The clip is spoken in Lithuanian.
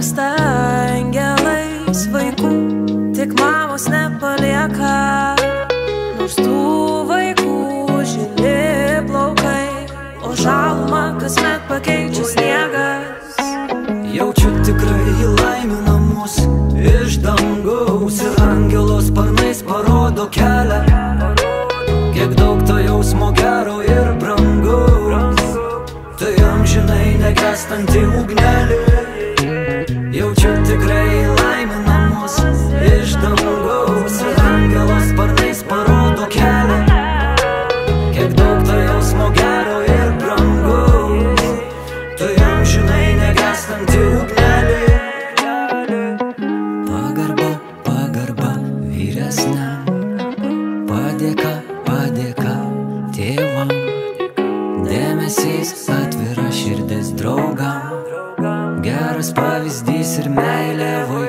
pavirsta angelais vaikų, tik mamos nepalieka. Nors tų vaikų žili plaukai, o žalumą kasmet pakeičia sniegas. Jaučiu tikrai laimę namus iš dangaus, ir angelo sparnais parodo kelią. Kiek daug to jausmo gero ir brangaus, tai amžinai negęstanti ugnelė. Jaučiu tikrai laimę namus iš dangaus, ir angelo sparnais parodo kelią. Kiek daug to jausmo gero ir brangaus, tai amžinai negęstanti ugnelė. Pagarba, pagarba vyresniam, padėka, padėka tėvam, dėmesys, atvira širdis draugam, geras pavyzdys ir meilė vaikam.